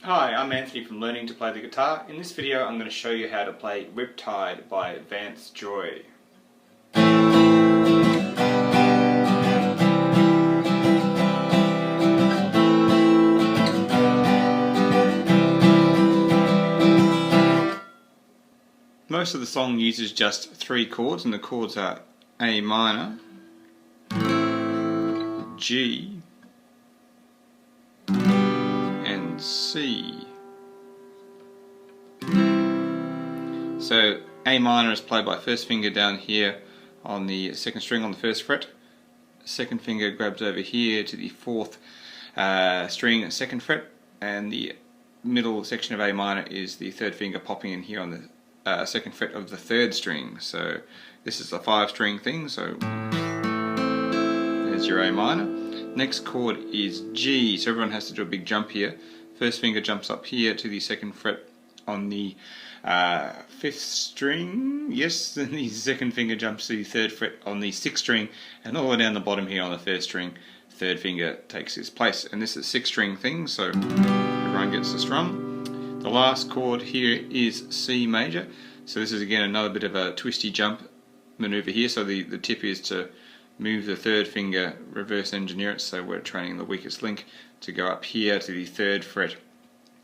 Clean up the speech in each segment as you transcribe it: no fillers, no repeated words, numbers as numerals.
Hi, I'm Anthony from Learning to Play the Guitar. In this video I'm going to show you how to play Riptide by Vance Joy. Most of the song uses just 3 chords, and the chords are A minor, G, and C. So A minor is played by first finger down here on the second string on the first fret. Second finger grabs over here to the fourth string, second fret, and the middle section of A minor is the third finger popping in here on the second fret of the third string. So this is a 5-string thing, so there's your A minor. Next chord is G, so everyone has to do a big jump here. First finger jumps up here to the second fret on the 5th string, yes, then the second finger jumps to the 3rd fret on the 6th string, and all the way down the bottom here on the 1st string, third finger takes its place. And this is a 6-string thing, so everyone gets the strum. The last chord here is C major, so this is again another bit of a twisty jump maneuver here. So the tip is to move the third finger, reverse engineer it, so we're training the weakest link to go up here to the 3rd fret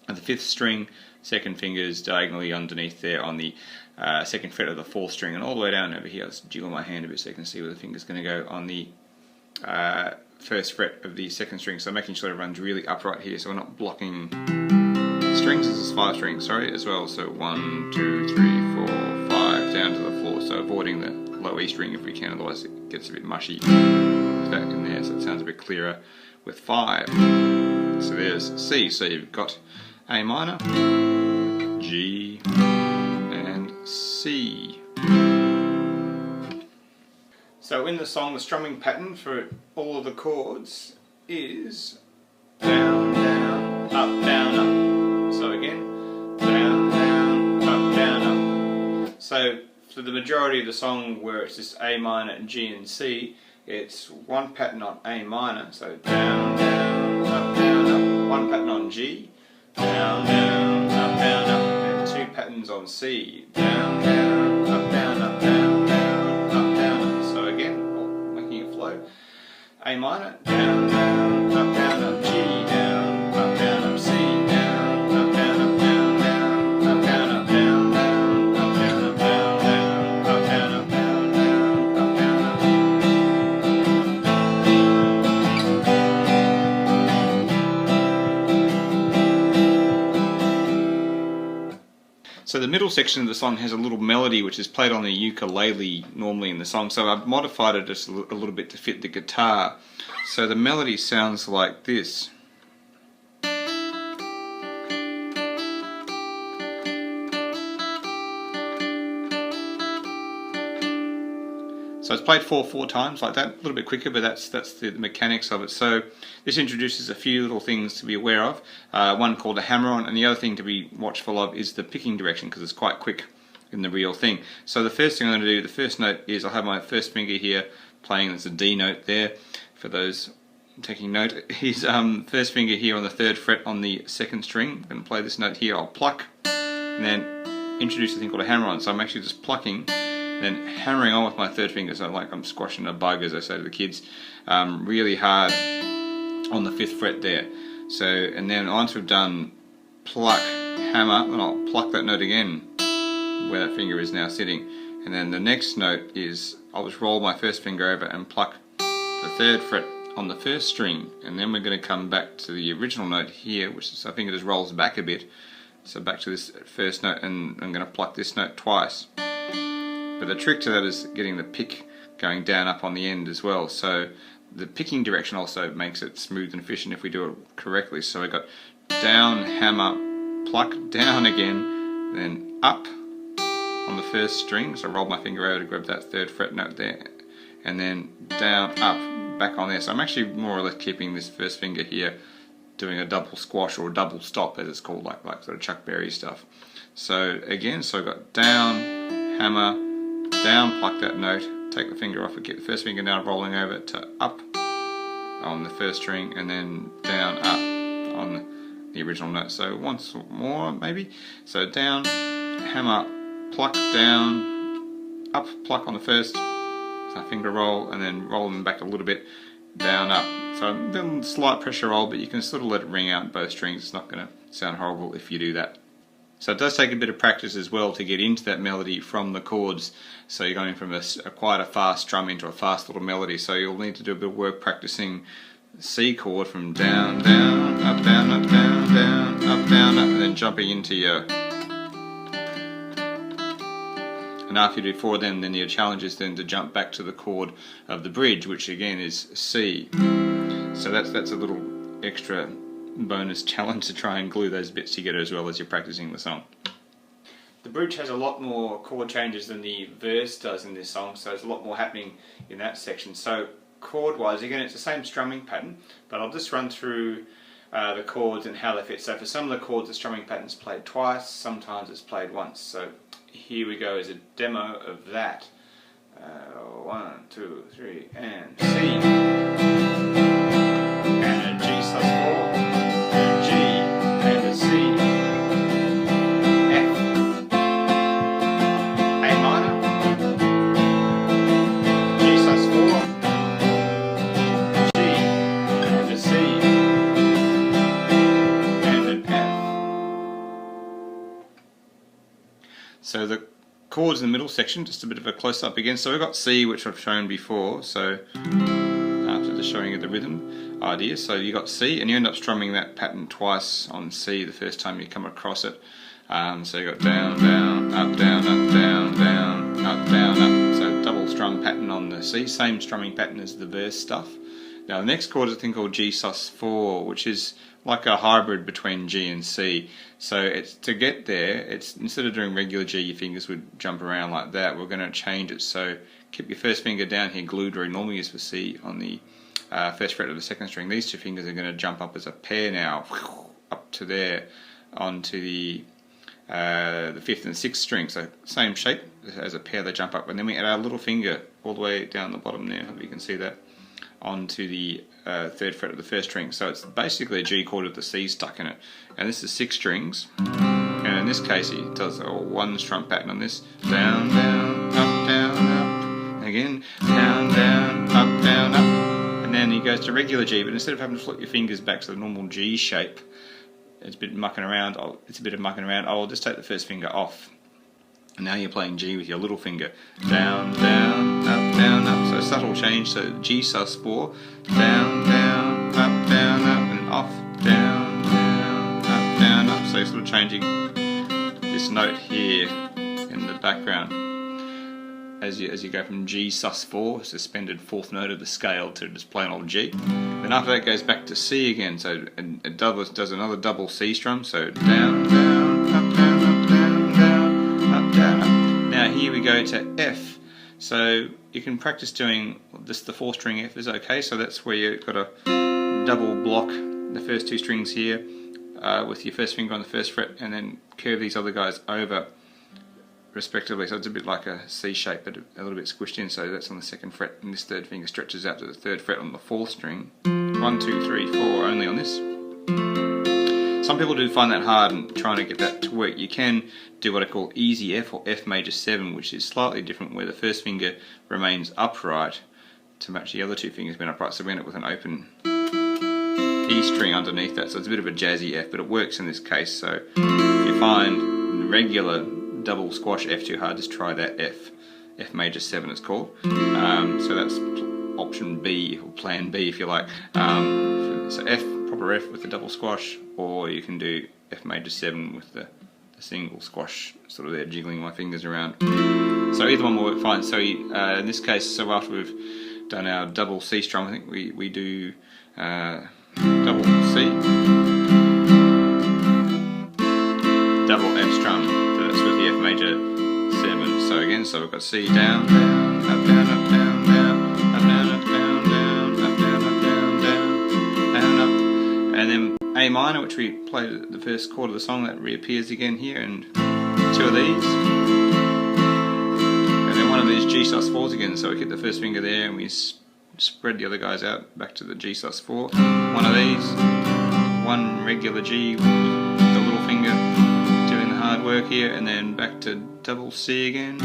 of the 5th string, second finger is diagonally underneath there on the 2nd fret of the 4th string, and all the way down over here. Let's jiggle my hand a bit so you can see where the finger's going to go on the 1st fret of the 2nd string. So making sure it runs really upright here, so we're not blocking strings. This is 5 strings, sorry, as well. So 1, 2, 3, 4, 5 down to the floor. So avoiding the low E string if we can, otherwise it gets a bit mushy. Back in there, so it sounds a bit clearer with 5. So there's C. So you've got A minor, G, and C. So in the song, the strumming pattern for all of the chords is down, down, up, down, up. So again, down, down, up, down, up. So for the majority of the song where it's just A minor, G and C, it's one pattern on A minor, so down, down, up, down, up. One pattern on G, down, down, up, down, up. And 2 patterns on C, down, down, up, down, up, down, down, up, down, up. So again, making it flow. A minor, down, down, up, down, up, G, down, up, down, up, C, down, up, down, up, down, down, up, down, up, down, down, up, down, up, down, down, up, down, up, down, down, up, down, up. So the middle section of the song has a little melody which is played on the ukulele normally in the song, so I've modified it just a little bit to fit the guitar. So the melody sounds like this. So it's played 4 times like that, a little bit quicker, but that's the mechanics of it. So this introduces a few little things to be aware of. One called a hammer-on, and the other thing to be watchful of is the picking direction, because it's quite quick in the real thing. So the first thing I'm going to do, the first note is I'll have my first finger here playing, there's a D note there for those taking note, is first finger here on the 3rd fret on the 2nd string. I'm going to play this note here, I'll pluck, and then introduce a thing called a hammer-on. So I'm actually just plucking, then hammering on with my 3rd finger, so like I'm squashing a bug, as I say to the kids, really hard on the 5th fret there. So, and then once we've done pluck, hammer, and I'll pluck that note again where that finger is now sitting, and then the next note is I'll just roll my first finger over and pluck the 3rd fret on the 1st string, and then we're going to come back to the original note here, which is, I think it just rolls back a bit, so back to this first note, and I'm going to pluck this note twice. But the trick to that is getting the pick going down up on the end as well. So the picking direction also makes it smooth and efficient if we do it correctly. So I got down, hammer, pluck, down again, then up on the 1st string. So I roll my finger over to grab that 3rd fret note there, and then down, up, back on there. So I'm actually more or less keeping this first finger here, doing a double squash or a double stop as it's called, like sort of Chuck Berry stuff. So again, so I got down, hammer, down, pluck that note, take the finger off, get the first finger down, rolling over to up on the 1st string, and then down, up on the original note. So once more maybe. So down, hammer, pluck, down, up, pluck on the first, so finger roll, and then roll them back a little bit, down, up. So then slight pressure roll, but you can sort of let it ring out both strings. It's not going to sound horrible if you do that. So it does take a bit of practice as well to get into that melody from the chords. So you're going from quite a fast strum into a fast little melody. So you'll need to do a bit of work practicing the C chord from down, down, up, down, up, down, down, up, down, up, and then jumping into your... And after you do 4 of them, then your challenge is then to jump back to the chord of the bridge, which again is C. So that's a little extra bonus challenge to try and glue those bits together as well as you're practicing the song. The bridge has a lot more chord changes than the verse does in this song, so there's a lot more happening in that section. So chord wise, again it's the same strumming pattern, but I'll just run through the chords and how they fit. So for some of the chords the strumming pattern is played twice, sometimes it's played once. So here we go as a demo of that. 1, 2, 3 and C, and a G sus4, and a G, and a C, F, A minor, G sus4, G, and a C, and an F. So the chords in the middle section, just a bit of a close-up again. So we've got C, which I've shown before, so after the showing of the rhythm idea. So you got C, and you end up strumming that pattern twice on C the first time you come across it. So you got down, down, up, down, up, down, down, up, down, up. So double strum pattern on the C, same strumming pattern as the verse stuff. Now the next chord is a thing called G sus4, which is like a hybrid between G and C. So it's to get there, it's instead of doing regular G, your fingers would jump around like that. We're going to change it. So keep your first finger down here, glued where you normally use for C on the first fret of the second string. These two fingers are going to jump up as a pair now, up to there, onto the 5th and 6th string. So same shape as a pair, they jump up, and then we add our little finger all the way down the bottom there. Hope you can see that, onto the 3rd fret of the first string. So it's basically a G chord with the C stuck in it. And this is 6 strings. And in this case he does a 1 strum pattern on this. Down, down, up, down, up. Again, down, down, up, down, up. And then he goes to regular G, but instead of having to flip your fingers back to the normal G shape, it's a bit mucking around. I'll just take the first finger off. And now you're playing G with your little finger. Down, down, up, down, up. So subtle change. So G sus4, down, down, up, down, up, and off, down, down, up, down, up. So you're sort of changing this note here in the background as you go from G sus4, suspended 4th note of the scale, to just plain old G. Then after that it goes back to C again. So it does another double C strum. So down, down, up, down, up, down, down, up, down, up. Now here we go to F. So you can practice doing this, the 4th string F is okay. So that's where you've got to double block the first 2 strings here with your first finger on the 1st fret, and then curve these other guys over respectively. So it's a bit like a C shape, but a little bit squished in. So that's on the 2nd fret, and this 3rd finger stretches out to the 3rd fret on the 4th string. 1, 2, 3, 4 only on this. Some people do find that hard and trying to get that to work. You can do what I call easy F, or F major 7, which is slightly different, where the first finger remains upright to match the other 2 fingers being upright. So we end up with an open E string underneath that. So it's a bit of a jazzy F, but it works in this case. So if you find regular double squash F too hard, just try that F major 7 it's called. So that's option B, or plan B if you like. So F, proper F with the double squash, or you can do F major 7 with the single squash, sort of there jiggling my fingers around. So either one will work fine. So in this case, so after we've done our double C strum, I think we do double C, double F strum, so that's with the F major 7. So again, so we've got C, down, down, up, down, up, down, down, up, down, up, down, down, up, down, up, down, down, down, up, and then A minor, which we played at the first chord of the song, that reappears again here, and 2 of these, and then 1 of these G sus4s again. So we keep the first finger there and we spread the other guys out back to the G sus4. 1 of these, 1 one regular G with the little finger doing the hard work here, and then back to double C again.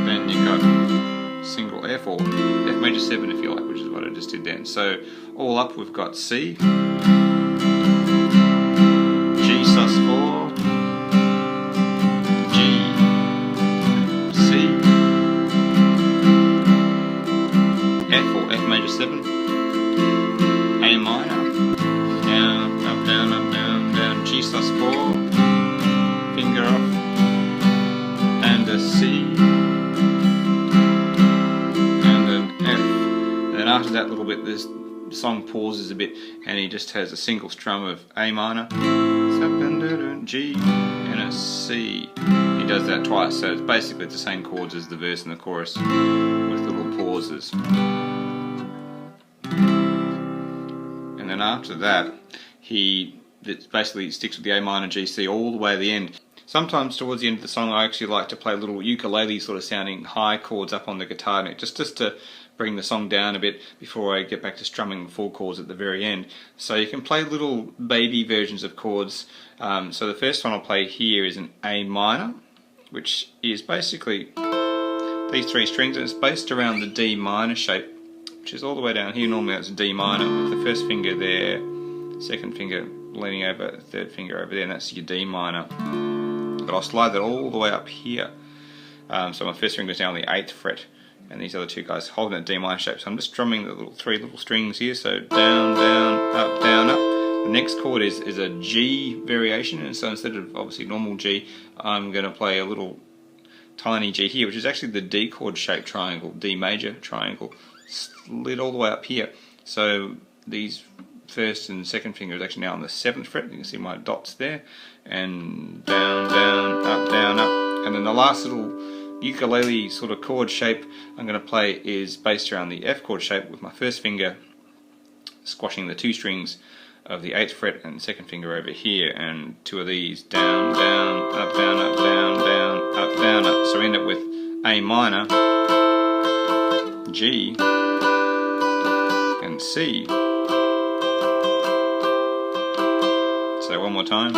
Then you've got single F, or F major 7 if you like, which is what I just did then. So all up we've got C, G sus4, G, C, F or F major 7, A minor, down, up, down, up, down, down, G sus4, finger off, and a C, and an F. And then after that little bit, this song pauses a bit, and he just has a single strum of A minor, G, and a C. He does that twice, so it's basically the same chords as the verse and the chorus with little pauses. And then after that, he basically sticks with the A minor, G, C all the way to the end. Sometimes towards the end of the song I actually like to play little ukulele sort of sounding high chords up on the guitar neck, just to bring the song down a bit before I get back to strumming the full chords at the very end. So you can play little baby versions of chords. So the first one I'll play here is an A minor, which is basically these three strings, and it's based around the D minor shape, which is all the way down here. Normally that's D minor with the first finger there, second finger leaning over, third finger over there, and that's your D minor. But I'll slide that all the way up here. So my first finger is down on the 8th fret, and these other two guys holding that D minor shape. So I'm just strumming the three little strings here. So down, down, up, down, up. The next chord is a G variation, and so instead of obviously normal G, I'm going to play a little tiny G here, which is actually the D chord shaped triangle, D major triangle, slid all the way up here. So these first and second finger is actually now on the 7th fret. You can see my dots there, and down, down, up, and then the last little ukulele sort of chord shape I'm going to play is based around the F chord shape, with my first finger squashing the two strings of the 8th fret and second finger over here, and two of these down, down, up, down, up, down, down, up, down, up. So we end up with A minor, G, and C. So one more time.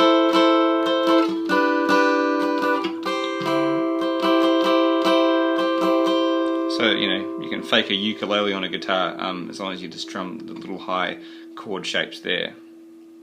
So, you know, you can fake a ukulele on a guitar as long as you just strum the little high chord shapes there.